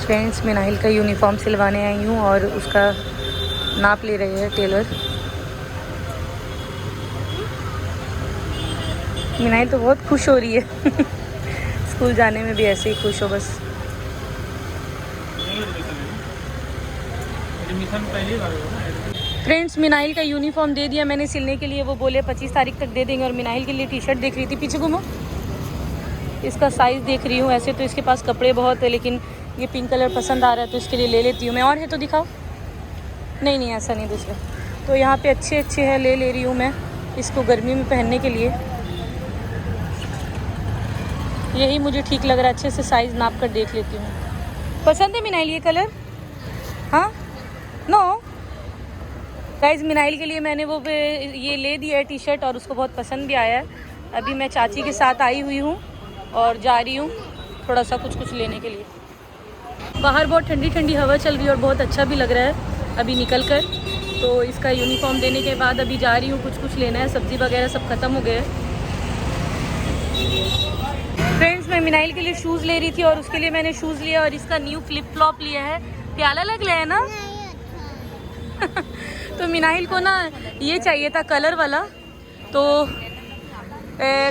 Friends, मैं नाहिल का uniform सिलवाने आई हूँ और उसका नाप ले रहे हैं टेलर। नाहिल तो बहुत खुश हो रही है स्कूल जाने में भी ऐसे ही खुश हो बस। फ्रेंड्स, मिनाइल का यूनिफॉर्म दे दिया मैंने सिलने के लिए। वो बोले 25 तारीख तक दे देंगे। और मिनाइल के लिए टी शर्ट देख रही थी, पीछे घूमो, इसका साइज़ देख रही हूँ। ऐसे तो इसके पास कपड़े बहुत है, लेकिन ये पिंक कलर पसंद आ रहा है तो इसके लिए ले लेती हूँ मैं। और है तो दिखाओ। नहीं नहीं, ऐसा नहीं, दूसरा। तो यहाँ पे अच्छे अच्छे हैं, ले रही हूँ मैं इसको गर्मी में पहनने के लिए। यही मुझे ठीक लग रहा है, अच्छे से साइज़ नाप कर देख लेती हूँ। पसंद है मिनाइल ये कलर? हाँ, नो गाइस, मिनाइल के लिए मैंने वो ये ले दिया है टी शर्ट और उसको बहुत पसंद भी आया है। अभी मैं चाची के साथ आई हुई हूँ और जा रही हूँ थोड़ा सा कुछ लेने के लिए। बाहर बहुत ठंडी ठंडी हवा चल रही है और बहुत अच्छा भी लग रहा है अभी निकल कर। तो इसका यूनिफॉर्म देने के बाद अभी जा रही हूँ, कुछ लेना है। सब्ज़ी वगैरह सब ख़त्म हो गए। फ्रेंड्स, मैं मिनाइल के लिए शूज़ ले रही थी और उसके लिए मैंने शूज़ लिया और इसका न्यू फ्लिप फ्लॉप लिया है। प्याला लग रहा है ना तो मिनाइल को ना ये चाहिए था कलर वाला, तो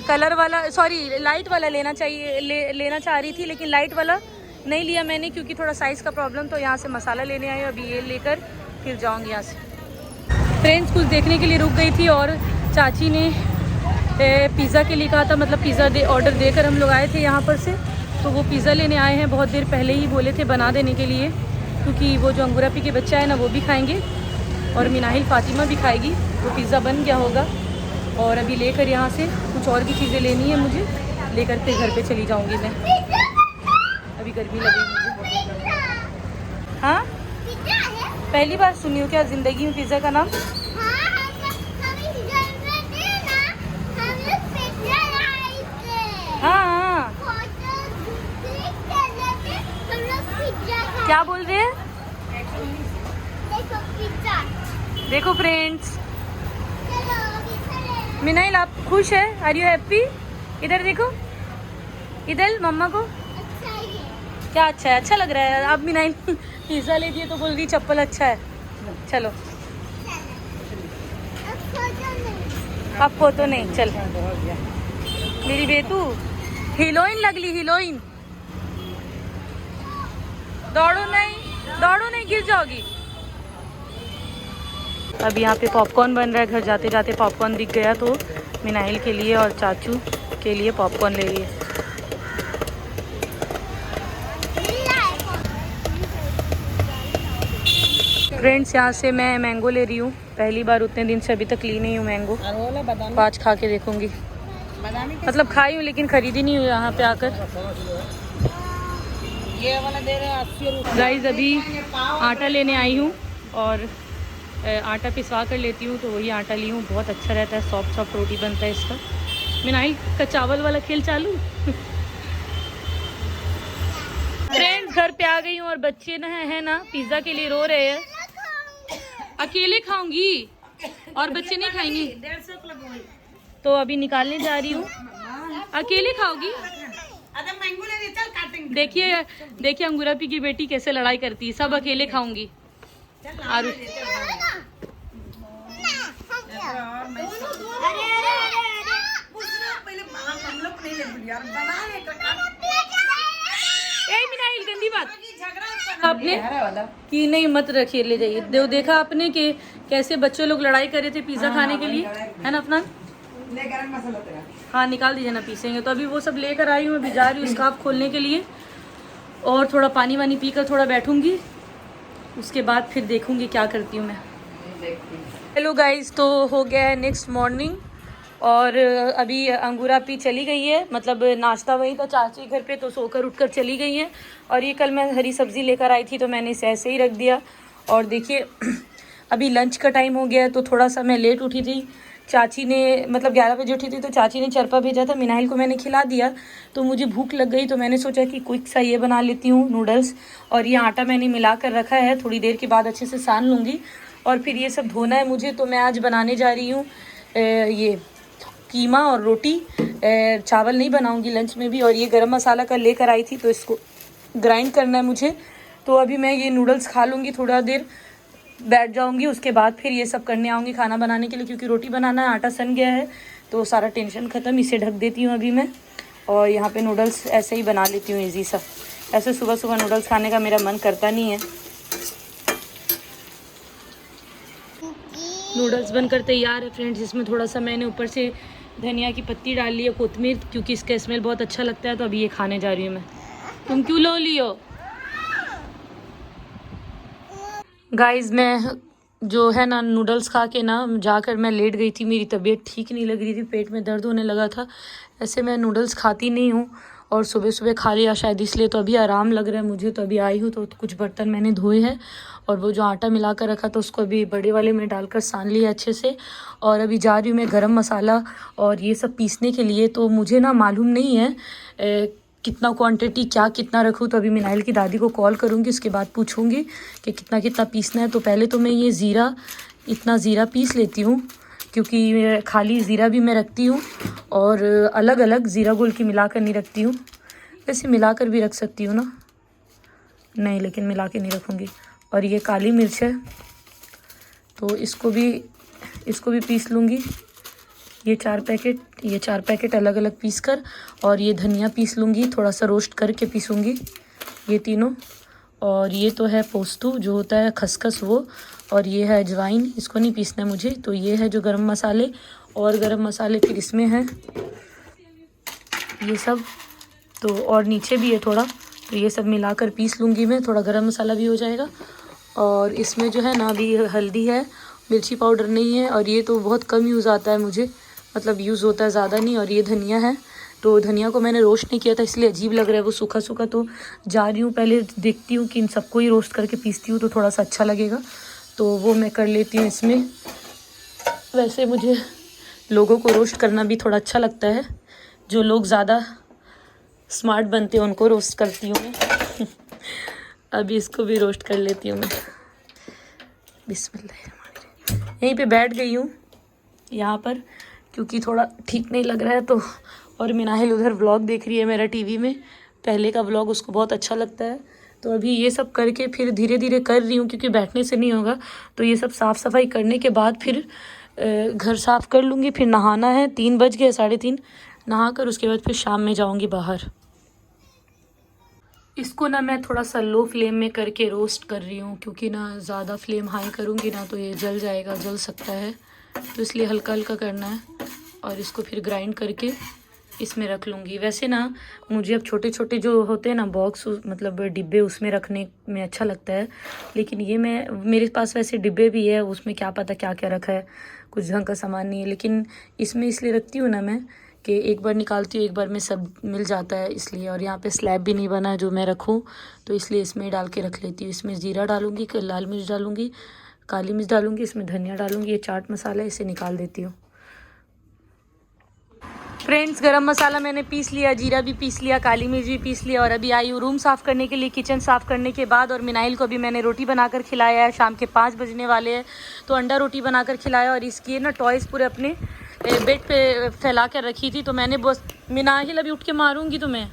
कलर वाला सॉरी लाइट वाला लेना चाहिए लेना चाह रही थी, लेकिन लाइट वाला नहीं लिया मैंने क्योंकि थोड़ा साइज़ का प्रॉब्लम। तो यहाँ से मसाला लेने आई, अभी ये लेकर फिर जाऊँगी यहाँ से। फ्रेंड्स, कुछ देखने के लिए रुक गई थी और चाची ने पिज़्ज़ा के लिए कहा था, मतलब पिज़्ज़ा ऑर्डर देकर हम लोग आए थे यहाँ पर से। तो वो पिज़्ज़ा लेने आए हैं, बहुत देर पहले ही बोले थे बना देने के लिए, क्योंकि वो जो अंगूरा पी के बच्चा है ना वो भी खाएंगे और मिनाहिल फातिमा भी खाएगी। वो पिज़्ज़ा बन गया होगा और अभी लेकर यहाँ से कुछ और भी चीज़ें लेनी है मुझे, लेकर फिर घर पे चली जाऊँगी मैं। अभी गर्मी लगेगी मुझे। हाँ, पहली बार सुनी हूँ क्या ज़िंदगी में पिज़्ज़ा का नाम? हाँ, क्या बोल रहे हैं? देखो फ्रेंड्स, मिनाइल आप खुश है? Are you happy? इधर देखो, इधर मम्मा को। क्या अच्छा है? अच्छा लग रहा है। अब मिनाइल पिज़्ज़ा ले दिए तो बोल रही चप्पल अच्छा है। चलो, अब फोटो नहीं, चल मेरी बेटू हीरोइन लगली, हीरोइन। दौड़ो नहीं, गिर जाओगी। अब यहाँ पे पॉपकॉर्न बन रहा है। घर जाते जाते पॉपकॉर्न दिख गया तो मिनाइल के लिए और चाचू के लिए पॉपकॉर्न ले लिए। फ्रेंड्स, यहाँ से मैं मैंगो ले रही हूँ। पहली बार, उतने दिन से अभी तक ली नहीं हूँ मैंगो। आज खा के देखूँगी। मतलब खाई हूँ लेकिन खरीदी नहीं हुई यहाँ पे आकर। ये वाला दे रहे हैं 80 रुपये। गाइस, अभी आटा लेने आई हूँ और आटा पिसवा कर लेती हूँ। तो वही आटा ली हूँ, बहुत अच्छा रहता है, सॉफ्ट सॉफ्ट रोटी बनता है इसका। मिनाइल का चावल वाला खेल चालू। फ्रेंड्स, घर पे आ गई हूँ और बच्चे ना है ना पिज़्ज़ा के लिए रो रहे हैं। अकेले खाऊंगी और बच्चे नहीं खाएंगे, तो अभी निकालने जा रही हूँ। अकेले खाओगी? देखिए अंगूरा पी की बेटी कैसे लड़ाई करती है। सब अकेले खाऊंगी। मिनाइल, गंदी बात आपने की नहीं, मत रखिए, ले जाइए। देखा आपने कि कैसे बच्चे लोग लड़ाई कर रहे थे पिज़्ज़ा खाने के लिए, है ना अफनान? हाँ, निकाल दीजिए ना, पीसेंगे। तो अभी वो सब लेकर आई हूँ, अभी जा रही हूँ स्कार्फ खोलने के लिए और थोड़ा पानी वानी पीकर थोड़ा बैठूंगी। उसके बाद फिर देखूंगी क्या करती हूँ मैं। हेलो गाइस, तो हो गया है नेक्स्ट मॉर्निंग और अभी अंगूरा पी चली गई है, मतलब नाश्ता वही था चाची घर पे, तो सोकर उठकर चली गई हैं। और ये कल मैं हरी सब्ज़ी लेकर आई थी तो मैंने इसे ऐसे ही रख दिया। और देखिए अभी लंच का टाइम हो गया है तो थोड़ा सा मैं लेट उठी थी। चाची ने मतलब 11 बजे उठी थी तो चाची ने चरपा भेजा था, मिनाइल को मैंने खिला दिया। तो मुझे भूख लग गई तो मैंने सोचा कि क्विक सा ये बना लेती हूँ नूडल्स। और ये आटा मैंने मिला कर रखा है, थोड़ी देर के बाद अच्छे से सान लूँगी और फिर ये सब धोना है मुझे। तो मैं आज बनाने जा रही हूँ ये कीमा और रोटी। चावल नहीं बनाऊँगी लंच में भी। और ये गरम मसाला कल लेकर आई थी तो इसको ग्राइंड करना है मुझे। तो अभी मैं ये नूडल्स खा लूँगी, थोड़ा देर बैठ जाऊँगी, उसके बाद फिर ये सब करने आऊँगी खाना बनाने के लिए, क्योंकि रोटी बनाना है, आटा सन गया है तो सारा टेंशन ख़त्म। इसे ढक देती हूँ अभी मैं, और यहाँ पे नूडल्स ऐसे ही बना लेती हूँ ईज़ी सा। ऐसे सुबह सुबह नूडल्स खाने का मेरा मन करता नहीं है। नूडल्स बनकर तैयार है फ्रेंड्स। इसमें थोड़ा सा मैंने ऊपर से धनिया की पत्ती डाल ली है, कोतमीर, क्योंकि इसका स्मेल बहुत अच्छा लगता है। तो अभी ये खाने जा रही हूँ मैं। तुम क्यों लो लियो गाइस? मैं जो है ना नूडल्स खा के ना जाकर मैं लेट गई थी, मेरी तबीयत ठीक नहीं लग रही थी, पेट में दर्द होने लगा था। ऐसे मैं नूडल्स खाती नहीं हूँ और सुबह सुबह खा लिया शायद इसलिए, तो अभी आराम लग रहा है मुझे। तो अभी आई हूँ तो कुछ बर्तन मैंने धोए हैं, और वो जो आटा मिला कर रखा था उसको अभी बड़े वाले में डालकर सान लिया अच्छे से। और अभी जा रही हूँ मैं गरम मसाला और ये सब पीसने के लिए। तो मुझे ना मालूम नहीं है कितना क्वांटिटी क्या कितना रखूँ। तो अभी मिनाइल की दादी को कॉल करूँगी, उसके बाद पूछूँगी कि कितना कितना पीसना है। तो पहले तो मैं ये ज़ीरा, इतना ज़ीरा पीस लेती हूँ, क्योंकि खाली ज़ीरा भी मैं रखती हूँ और अलग अलग ज़ीरा घोल की मिला कर नहीं रखती हूँ। वैसे मिला कर भी रख सकती हूँ ना, नहीं लेकिन मिला के नहीं रखूँगी। और ये काली मिर्च है तो इसको भी पीस लूँगी। ये 4 पैकेट अलग अलग पीस कर, और ये धनिया पीस लूँगी, थोड़ा सा रोस्ट करके पीसूँगी ये तीनों। और ये तो है पोस्तू जो होता है खसखस वो, और ये है अजवाइन, इसको नहीं पीसना है मुझे। तो ये है जो गरम मसाले, और गरम मसाले फिर इसमें हैं ये सब। तो और नीचे भी है थोड़ा, तो ये सब मिलाकर पीस लूँगी मैं, थोड़ा गरम मसाला भी हो जाएगा। और इसमें जो है ना अभी हल्दी है, मिर्ची पाउडर नहीं है, और ये तो बहुत कम यूज़ आता है मुझे, मतलब यूज़ होता है ज़्यादा नहीं। और ये धनिया है, तो धनिया को मैंने रोस्ट नहीं किया था इसलिए अजीब लग रहा है वो सूखा सूखा। तो जा रही हूँ पहले देखती हूँ कि इन सबको ही रोस्ट करके पीसती हूँ तो थोड़ा सा अच्छा लगेगा, तो वो मैं कर लेती हूँ इसमें। वैसे मुझे लोगों को रोस्ट करना भी थोड़ा अच्छा लगता है, जो लोग ज़्यादा स्मार्ट बनते हैं उनको रोस्ट करती हूँ मैं। अभी इसको भी रोस्ट कर लेती हूँ मैं। बिस्मिल्लाह। यहीं पे बैठ गई हूँ यहाँ पर, क्योंकि थोड़ा ठीक नहीं लग रहा है तो। और मिनाहिल उधर व्लॉग देख रही है मेरा टीवी में, पहले का व्लॉग उसको बहुत अच्छा लगता है। तो अभी ये सब करके फिर धीरे धीरे कर रही हूँ, क्योंकि बैठने से नहीं होगा। तो ये सब साफ़ सफाई करने के बाद फिर घर साफ़ कर लूँगी। फिर नहाना है, 3 बज गए, 3:30 नहा कर उसके बाद फिर शाम में जाऊँगी बाहर। इसको ना मैं थोड़ा सा लो फ्लेम में करके रोस्ट कर रही हूँ, क्योंकि ना ज़्यादा फ्लेम हाई करूँगी ना तो ये जल जाएगा, जल सकता है, तो इसलिए हल्का हल्का करना है। और इसको फिर ग्राइंड करके इसमें रख लूँगी। वैसे ना मुझे अब छोटे छोटे जो होते हैं ना बॉक्स, मतलब डिब्बे, उसमें रखने में अच्छा लगता है। लेकिन ये मेरे पास वैसे डिब्बे भी है, उसमें क्या पता क्या क्या रखा है, कुछ ढंग का सामान नहीं है। लेकिन इसमें इसलिए रखती हूँ ना मैं कि एक बार निकालती हूँ एक बार में सब मिल जाता है इसलिए। और यहाँ पे स्लैब भी नहीं बना है जो मैं रखूँ, तो इसलिए इसमें डाल के रख लेती हूँ। इसमें ज़ीरा डालूँगी, लाल मिर्च डालूँगी, काली मिर्च डालूँगी, इसमें धनिया डालूँगी, ये चाट मसाला है, इसे निकाल देती हूँ। फ्रेंड्स, गरम मसाला मैंने पीस लिया, जीरा भी पीस लिया, काली मिर्च भी पीस लिया, और अभी आई हूँ रूम साफ़ करने के लिए, किचन साफ़ करने के बाद। और मिनाइल को भी मैंने रोटी बनाकर खिलाया है, शाम के 5 बजने वाले हैं तो अंडा रोटी बनाकर खिलाया। और इसकी ना टॉयज़ पूरे अपने बेड पे फैला कर रखी थी, तो मैंने बस, मिनाहिल अभी उठ के मारूंगी तुम्हें,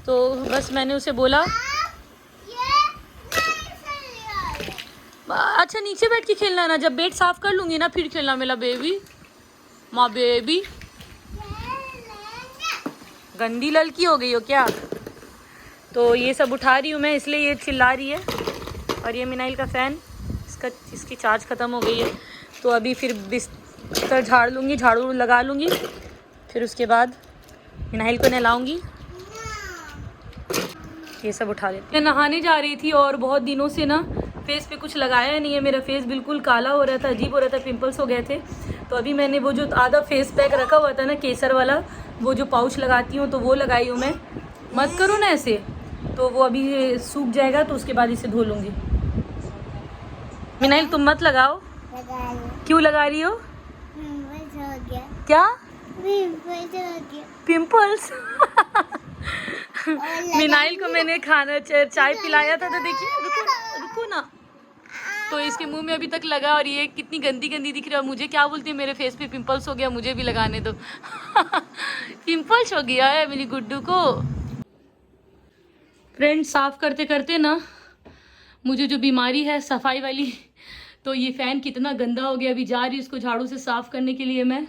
तो बस मैंने उसे बोला अच्छा नीचे बैठ के खेलना है ना, जब बेड साफ़ कर लूँगी ना फिर खेलना मेरा बेबी, माँ बेबी। गंदी लड़की हो गई हो क्या? तो ये सब उठा रही हूँ मैं, इसलिए ये चिल्ला रही है। और ये मिनाइल का फ़ैन, इसकी चार्ज ख़त्म हो गई है, तो अभी फिर बिस्तर झाड़ लूँगी, झाड़ू लगा लूँगी, फिर उसके बाद मिनाइल को नहलाऊँगी। ये सब उठा लेती। मैं नहाने जा रही थी और बहुत दिनों से ना फेस पे कुछ लगाया नहीं है, मेरा फेस बिल्कुल काला हो रहा था, अजीब हो रहा था, पिंपल्स हो गए थे। तो अभी मैंने वो जो आधा फेस पैक रखा हुआ था ना केसर वाला, वो जो पाउच लगाती हूँ तो वो लगाई हूँ मैं। मत करो ना ऐसे, तो वो अभी सूख जाएगा तो उसके बाद इसे धो लूँगी। मिनाइल तुम मत लगाओ। क्यों लगा रही हो? क्या पिंपल्स? मिनाइल को मैंने खाना चाय पिलाया था, तो देखिए, रुको ना, तो इसके मुंह में अभी तक लगा, और ये कितनी गंदी गंदी दिख रही है। मुझे क्या बोलती है, मेरे फेस पे पिंपल्स हो गया, मुझे भी लगाने दो। पिंपल्स हो गया है मेरी गुड्डू को। फ्रेंड्स, साफ करते करते ना मुझे जो बीमारी है सफाई वाली, तो ये फ़ैन कितना गंदा हो गया। अभी जा रही हूँ इसको झाड़ू से साफ़ करने के लिए मैं।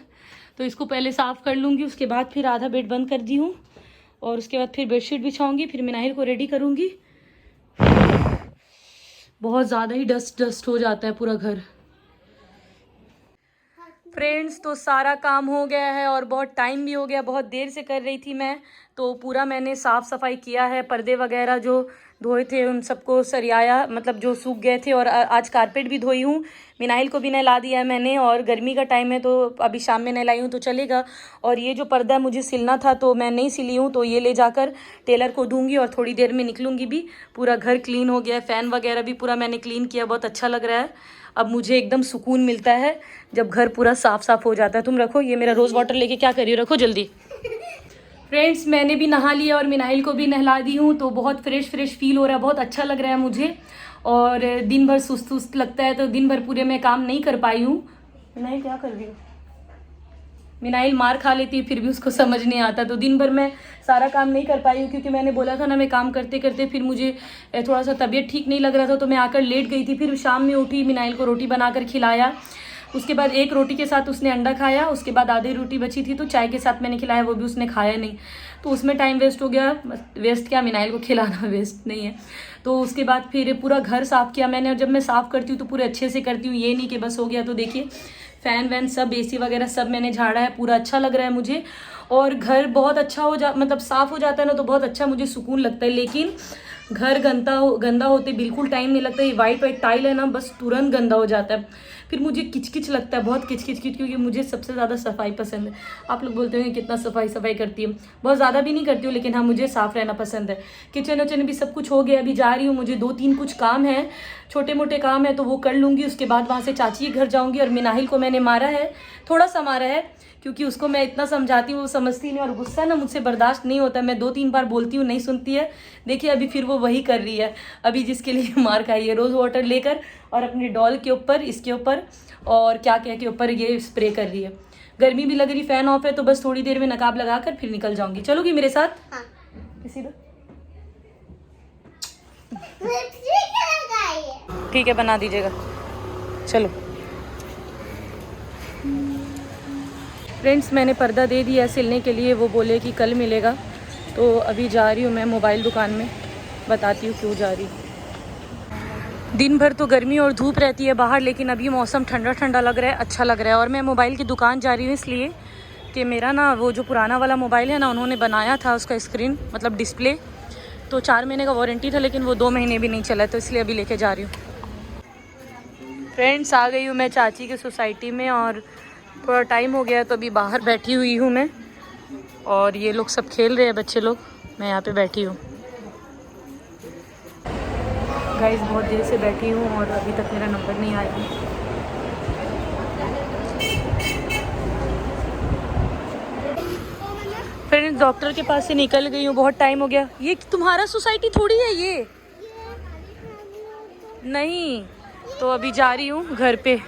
तो इसको पहले साफ़ कर लूँगी, उसके बाद फिर आधा बेड बंद कर दी हूँ और उसके बाद फिर बेडशीट बिछाऊँगी, फिर मिनाहिल को रेडी करूँगी। बहुत ज़्यादा ही डस्ट हो जाता है पूरा घर। फ्रेंड्स, तो सारा काम हो गया है और बहुत टाइम भी हो गया, बहुत देर से कर रही थी मैं। तो पूरा मैंने साफ़ सफाई किया है, पर्दे वगैरह जो धोए थे उन सबको सरियाया, मतलब जो सूख गए थे। और आज कारपेट भी धोई हूँ, मिनाइल को भी नहला दिया है मैंने। और गर्मी का टाइम है तो अभी शाम में नहलाई हूँ तो चलेगा। और ये जो पर्दा मुझे सिलना था तो मैं नहीं सिली हूँ, तो ये ले जाकर टेलर को दूँगी और थोड़ी देर में निकलूँगी भी। पूरा घर क्लीन हो गया, फ़ैन वगैरह भी पूरा मैंने क्लीन किया, बहुत अच्छा लग रहा है। अब मुझे एकदम सुकून मिलता है जब घर पूरा साफ़ साफ़ हो जाता है। तुम रखो, ये मेरा रोज़ वाटर लेके क्या कर रही हो, रखो जल्दी। फ्रेंड्स, मैंने भी नहा लिया और मिनाइल को भी नहला दी हूँ, तो बहुत फ्रेश फील हो रहा है, बहुत अच्छा लग रहा है मुझे। और दिन भर सुस्त लगता है, तो दिन भर पूरे मैं काम नहीं कर पाई हूँ। मिनाइल क्या कर रही हो? मिनाइल मार खा लेती है फिर भी उसको समझ नहीं आता, तो दिन भर मैं सारा काम नहीं कर पाई हूँ, क्योंकि मैंने बोला था ना मैं काम करते करते फिर मुझे थोड़ा सा तबीयत ठीक नहीं लग रहा था, तो मैं आकर लेट गई थी। फिर शाम में उठी, मिनाइल को रोटी बनाकर खिलाया, उसके बाद एक रोटी के साथ उसने अंडा खाया, उसके बाद आधी रोटी बची थी तो चाय के साथ मैंने खिलाया, वो भी उसने खाया नहीं, तो उसमें टाइम वेस्ट हो गया। वेस्ट क्या, मिनाइल को खिलाना वेस्ट नहीं है। तो उसके बाद फिर पूरा घर साफ़ किया मैंने, और जब मैं साफ़ करती हूँ तो पूरे अच्छे से करती हूँ, ये नहीं कि बस हो गया। तो देखिए फ़ैन वैन सब, एसी वगैरह सब मैंने झाड़ा है, पूरा अच्छा लग रहा है मुझे। और घर बहुत अच्छा मतलब साफ़ हो जाता है ना, तो बहुत अच्छा मुझे सुकून लगता है। लेकिन घर गंदा होते बिल्कुल टाइम नहीं लगता। ये वाइट टाइल है ना, बस तुरंत गंदा हो जाता है, फिर मुझे किचकिच लगता है, बहुत किचकिच, क्योंकि मुझे सबसे ज़्यादा सफाई पसंद है। आप लोग बोलते हैं कितना सफाई करती है, बहुत ज़्यादा भी नहीं करती हूँ, लेकिन हाँ मुझे साफ़ रहना पसंद है। किचन वचन भी सब कुछ हो गया, अभी जा रही हूँ, मुझे 2-3 कुछ काम है, छोटे मोटे काम है, तो वो कर लूँगी। उसके बाद वहाँ से चाची के घर जाऊँगी। और मिनाहिल को मैंने मारा है, थोड़ा सा मारा है, क्योंकि उसको मैं इतना समझाती हूँ वो समझती नहीं, और गुस्सा ना मुझसे बर्दाश्त नहीं होता। मैं 2-3 बार बोलती हूँ, नहीं सुनती है। देखिए अभी फिर वो वही कर रही है, अभी जिसके लिए मार खाई है, रोज़ वाटर लेकर और अपनी डॉल के ऊपर, इसके ऊपर और क्या के ऊपर ये स्प्रे कर रही है। गर्मी भी लग रही, फ़ैन ऑफ है, तो बस थोड़ी देर में नकाब लगाकर फिर निकल जाऊंगी। चलोगी मेरे साथ? हाँ। किसी दो ठीक है, बना दीजिएगा। चलो फ्रेंड्स, मैंने पर्दा दे दिया सिलने के लिए, वो बोले कि कल मिलेगा। तो अभी जा रही हूँ मैं मोबाइल दुकान में, बताती हूँ क्यों जा रही हूँ। दिन भर तो गर्मी और धूप रहती है बाहर, लेकिन अभी मौसम ठंडा ठंडा लग रहा है, अच्छा लग रहा है। और मैं मोबाइल की दुकान जा रही हूँ इसलिए कि मेरा ना वो जो पुराना वाला मोबाइल है ना, उन्होंने बनाया था उसका स्क्रीन, मतलब डिस्प्ले, तो 4 महीने का वारंटी था, लेकिन वो 2 महीने भी नहीं चला, तो इसलिए अभी लेके जा रही हूँ। फ्रेंड्स, आ गई हूँ मैं चाची की सोसाइटी में, और थोड़ा टाइम हो गया तो अभी बाहर बैठी हुई हूँ मैं। और ये लोग सब खेल रहे हैं, बच्चे लोग, मैं यहाँ पे बैठी हूँ। गाइस, बहुत देर से बैठी हूँ और अभी तक मेरा नंबर नहीं आया। फ्रेंड्स, डॉक्टर के पास से निकल गई हूँ, बहुत टाइम हो गया। ये तुम्हारा सोसाइटी थोड़ी है ये, नहीं। तो अभी जा रही हूँ घर पे।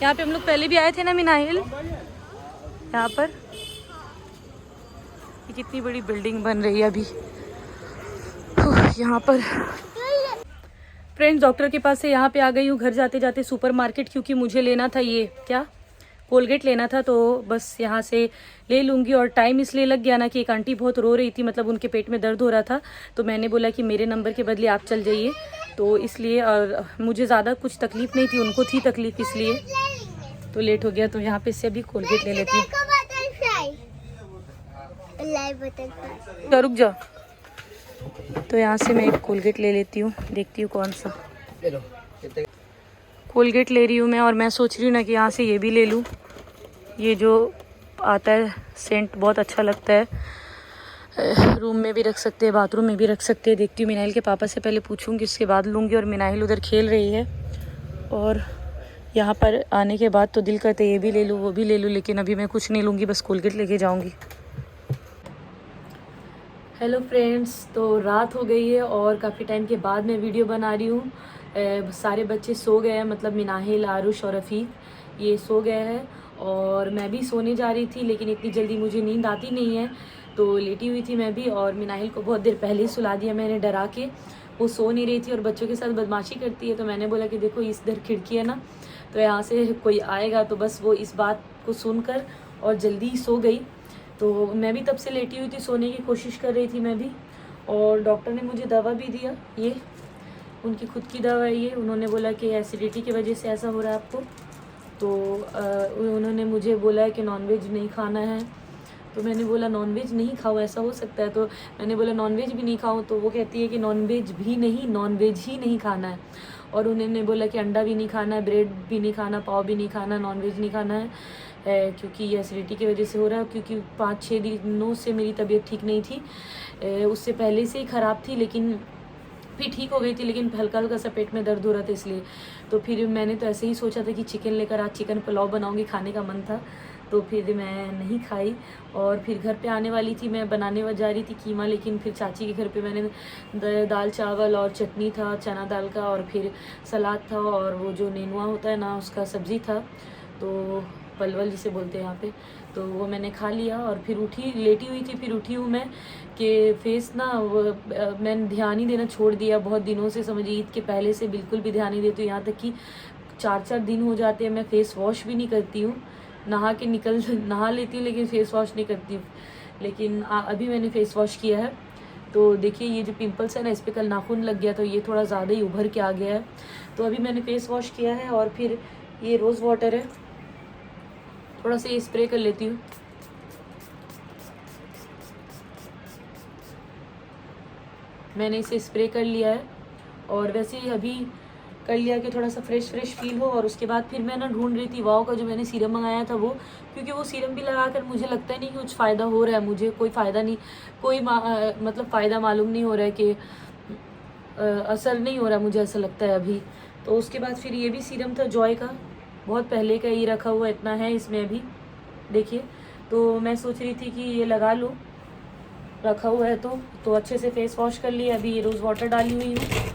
यहाँ पे हम लोग पहले भी आए थे ना मिनाहिल, यहाँ पर। ये कितनी बड़ी बिल्डिंग बन रही है अभी यहाँ पर। फ्रेंड्स, डॉक्टर के पास से यहाँ पे आ गई हूँ, घर जाते जाते सुपरमार्केट, क्योंकि मुझे लेना था ये क्या, कोलगेट लेना था, तो बस यहाँ से ले लूँगी। और टाइम इसलिए लग गया ना कि एक आंटी बहुत रो रही थी, मतलब उनके पेट में दर्द हो रहा था, तो मैंने बोला कि मेरे नंबर के बदले आप चल जाइए, तो इसलिए। और मुझे ज़्यादा कुछ तकलीफ़ नहीं थी, उनको थी तकलीफ़, इसलिए तो लेट हो गया। तो यहाँ पे से अभी कोलगेट ले लेती हूँ। रुक जा, तो यहाँ से मैं एक कोलगेट ले लेती हूँ, देखती हूँ कौन सा कोलगेट ले रही हूँ मैं। और मैं सोच रही हूँ ना कि यहाँ से ये भी ले लूँ, ये जो आता है सेंट बहुत अच्छा लगता है, रूम में भी रख सकते हैं, बाथरूम में भी रख सकते हैं। देखती हूँ, मिनाइल के पापा से पहले पूछूंगी, उसके बाद लूँगी। और मिनाइल उधर खेल रही है, और यहाँ पर आने के बाद तो दिल करता है ये भी ले लूँ वो भी ले लूँ, लेकिन अभी मैं कुछ नहीं लूँगी, बस कोलगेट लेके जाऊँगी। हेलो फ्रेंड्स, तो रात हो गई है और काफ़ी टाइम के बाद मैं वीडियो बना रही हूँ। सारे बच्चे सो गए हैं, मतलब मिनाहिल, आरुष और रफ़ीक, ये सो गए हैं, और मैं भी सोने जा रही थी, लेकिन इतनी जल्दी मुझे नींद आती नहीं है, तो लेटी हुई थी मैं भी, और मिनाहिल को बहुत देर पहले ही सुला दिया मैंने डरा के। वो सो नहीं रही थी और बच्चों के साथ बदमाशी करती है, तो मैंने बोला कि देखो इस इधर खिड़की है ना, तो यहाँ से कोई आएगा, तो बस वो इस बात को सुनकर और जल्दी ही सो गई। तो मैं भी तब से लेटी हुई थी, सोने की कोशिश कर रही थी मैं भी। और डॉक्टर ने मुझे दवा भी दिया, ये उनकी खुद की दवा है ये। उन्होंने बोला कि एसिडिटी की वजह से ऐसा हो रहा है आपको, तो उन्होंने मुझे बोला है कि नॉनवेज नहीं खाना है। तो मैंने बोला नॉनवेज नहीं खाओ, ऐसा हो सकता है? तो मैंने बोला नॉनवेज भी नहीं खाऊं, तो वो कहती है कि नॉनवेज भी नहीं, नॉनवेज ही नहीं खाना है। और उन्होंने बोला कि अंडा भी नहीं खाना है, ब्रेड भी नहीं खाना, पाव भी नहीं खाना, नॉनवेज नहीं खाना है, क्योंकि ये एसिडिटी की वजह से हो रहा है। क्योंकि 5-6 दिनों से मेरी तबीयत ठीक नहीं थी, उससे पहले से ही ख़राब थी, लेकिन फिर ठीक हो गई थी, लेकिन हल्का हल्का सा पेट में दर्द हो रहा था इसलिए। तो फिर मैंने तो ऐसे ही सोचा था कि चिकन लेकर आज चिकन पुलाव बनाऊंगी, खाने का मन था, तो फिर मैं नहीं खाई। और फिर घर पे आने वाली थी, मैं बनाने जा रही थी कीमा, लेकिन फिर चाची के घर पे मैंने दाल चावल और चटनी था चना दाल का, और फिर सलाद था, और वो जो नेनुआ होता है ना उसका सब्ज़ी था, तो पलवल जिसे बोलते हैं यहाँ पे, तो वो मैंने खा लिया। और फिर उठी, लेटी हुई थी, फिर उठी हूँ मैं कि फेस ना मैंने ध्यान ही देना छोड़ दिया बहुत दिनों से, समझिए ईद के पहले से बिल्कुल भी ध्यान नहीं देती हूँ। यहाँ तक कि 4-4 दिन हो जाते हैं मैं फेस वॉश भी नहीं करती हूँ, नहा लेती हूँ लेकिन फेस वॉश नहीं करती हूँ। लेकिन अभी मैंने फेस वॉश किया है, तो देखिए ये जो पिंपल्स है ना, इस पर कल नाखून लग गया, तो ये थोड़ा ज़्यादा ही उभर के आ गया है। तो अभी मैंने फेस वॉश किया है, और फिर ये रोज़ वाटर है, थोड़ा सा ये स्प्रे कर लेती हूँ। मैंने इसे स्प्रे कर लिया है, और वैसे ही अभी कर लिया कि थोड़ा सा फ्रेश फील हो। और उसके बाद फिर मैं ना ढूंढ रही थी वाओ का जो मैंने सीरम मंगाया था वो, क्योंकि वो सीरम भी लगाकर मुझे लगता है नहीं कि कुछ फ़ायदा हो रहा है, मुझे कोई फ़ायदा नहीं, कोई मतलब फ़ायदा मालूम नहीं हो रहा है, कि असर नहीं हो रहा मुझे ऐसा लगता है अभी। तो उसके बाद फिर ये भी सीरम था जॉय का, बहुत पहले का ही रखा हुआ, इतना है इसमें अभी देखिए। तो मैं सोच रही थी कि ये लगा लूँ, रखा हुआ है तो अच्छे से फेस वॉश कर लिया। अभी ये रोज़ वाटर डाली हुई हूँ,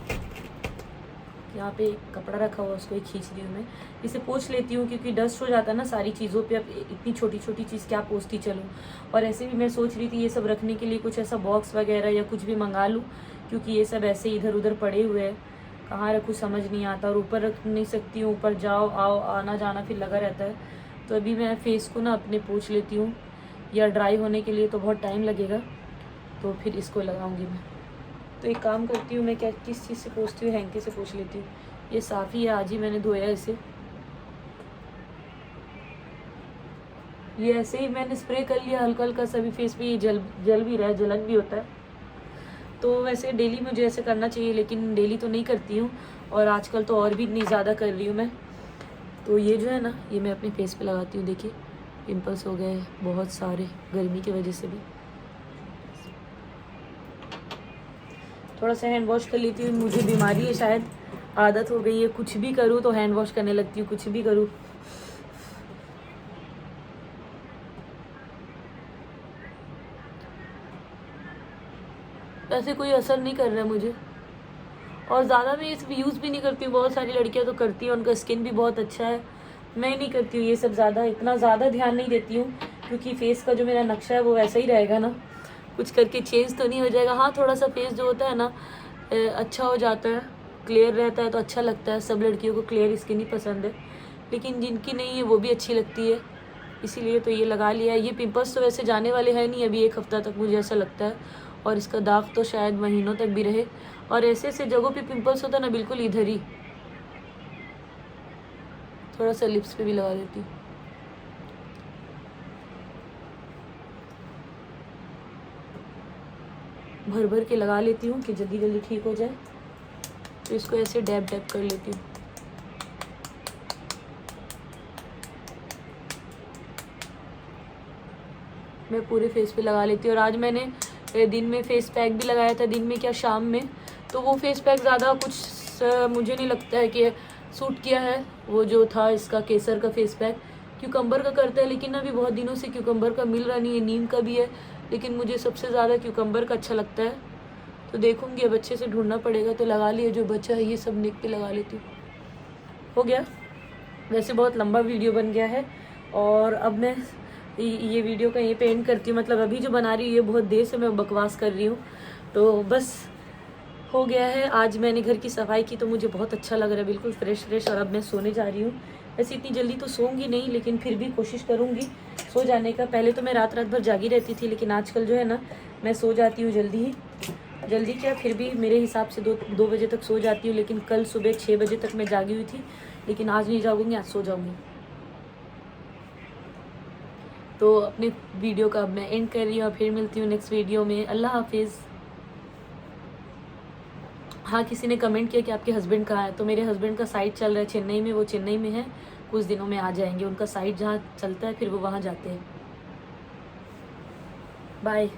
यहाँ पे एक कपड़ा रखा हुआ है उसको ही खींच रही हूँ मैं, इसे पोंछ लेती हूँ, क्योंकि डस्ट हो जाता है ना सारी चीज़ों पे। अब इतनी छोटी छोटी चीज़ क्या पोंछती चलूँ। और ऐसे भी मैं सोच रही थी ये सब रखने के लिए कुछ ऐसा बॉक्स वगैरह या कुछ भी मंगा लूँ, क्योंकि ये सब ऐसे इधर उधर पड़े हुए हैं, कहाँ रखूँ समझ नहीं आता, और ऊपर रख नहीं सकती हूँ, ऊपर जाओ आओ आना जाना फिर लगा रहता है। तो अभी मैं फेस को ना अपने पोंछ लेती हूँ, या ड्राई होने के लिए तो बहुत टाइम लगेगा, तो फिर इसको लगाऊंगी मैं। तो एक काम करती हूँ मैं, क्या किस चीज़ से पोंछती हूँ, हैंकी से पोंछ लेती हूँ। ये साफ़ ही है, आज ही मैंने धोया इसे। ये ऐसे ही मैंने स्प्रे कर लिया हल्का हल्का सभी फेस पे, ये जल भी रहा है, जलन भी होता है। तो वैसे डेली मुझे ऐसे करना चाहिए, लेकिन डेली तो नहीं करती हूँ, और आजकल तो और भी इतनी ज़्यादा कर रही हूँ मैं। तो ये जो है ना, ये मैं अपने फेस पे लगाती हूँ। देखिए पिंपल्स हो गए बहुत सारे गर्मी की वजह से भी। थोड़ा सा हैंड वॉश कर लेती हूँ, मुझे बीमारी है शायद, आदत हो गई है, कुछ भी करूँ तो हैंड वॉश करने लगती हूँ, कुछ भी करूँ। ऐसे कोई असर नहीं कर रहा है मुझे, और ज़्यादा मैं ये सब यूज़ भी नहीं करती हूँ। बहुत सारी लड़कियाँ तो करती हैं, उनका स्किन भी बहुत अच्छा है, मैं नहीं करती हूँ ये सब, ज़्यादा इतना ज़्यादा ध्यान नहीं देती हूँ, क्योंकि फेस का जो मेरा नक्शा है वो वैसा ही रहेगा ना, कुछ करके चेंज तो नहीं हो जाएगा। हाँ थोड़ा सा फेस जो होता है ना अच्छा हो जाता है, क्लियर रहता है तो अच्छा लगता है। सब लड़कियों को क्लियर स्किन ही पसंद है, लेकिन जिनकी नहीं है वो भी अच्छी लगती है, इसीलिए तो ये लगा लिया है। ये पिंपल्स तो वैसे जाने वाले हैं नहीं अभी 1 हफ्ता तक, मुझे ऐसा लगता है, और इसका दाग तो शायद महीनों तक भी रहे। और ऐसे ऐसे जगहों पे पिंपल्स होता है ना, बिल्कुल इधर ही। थोड़ा सा लिप्स पे भी लगा देती हूँ। भर भर के लगा लेती हूँ कि जल्दी जल्दी ठीक हो जाए। तो इसको ऐसे डैब डैब कर लेती हूँ। मैं पूरे फेस पे लगा लेती हूँ। और आज मैंने दिन में फेस पैक भी लगाया था, दिन में क्या शाम में, तो वो फेस पैक ज़्यादा कुछ मुझे नहीं लगता है कि सूट किया है। वो जो था इसका केसर का फेस पैक क्यूकम्बर का करता है, लेकिन अभी बहुत दिनों से क्यूकम्बर का मिल रहा नहीं है, नीम का भी है, लेकिन मुझे सबसे ज़्यादा क्यूकम्बर का अच्छा लगता है। तो देखूँगी अब अच्छे से ढूंढना पड़ेगा। तो लगा लिया जो बचा है, ये सब नेक पे लगा लेती हूँ। हो गया। वैसे बहुत लंबा वीडियो बन गया है, और अब मैं ये वीडियो का यहीं पे एंड करती हूँ। मतलब अभी जो बना रही हूँ ये बहुत देर से मैं बकवास कर रही हूँ, तो बस हो गया है। आज मैंने घर की सफाई की तो मुझे बहुत अच्छा लग रहा है, बिल्कुल फ्रेश। और अब मैं सोने जा रही हूँ। वैसे इतनी जल्दी तो सोऊंगी नहीं, लेकिन फिर भी कोशिश करूँगी सो जाने का। पहले तो मैं रात भर जागी रहती थी, लेकिन आजकल जो है ना मैं सो जाती हूँ जल्दी क्या, फिर भी मेरे हिसाब से 2 बजे तक सो जाती हूँ। लेकिन कल सुबह 6 बजे तक मैं जागी हुई थी, लेकिन आज नहीं जागूंगी, आज सो जाऊँगी। तो अपने वीडियो का अब मैं एंड कर रही हूँ, फिर मिलती हूँ नेक्स्ट वीडियो में। अल्लाह हाफिज़। हाँ, किसी ने कमेंट किया कि आपके हस्बैंड कहाँ है, तो मेरे हस्बैंड का साइट चल रहा है चेन्नई में, वो चेन्नई में है, कुछ दिनों में आ जाएंगे। उनका साइट जहाँ चलता है फिर वो वहाँ जाते हैं। बाय।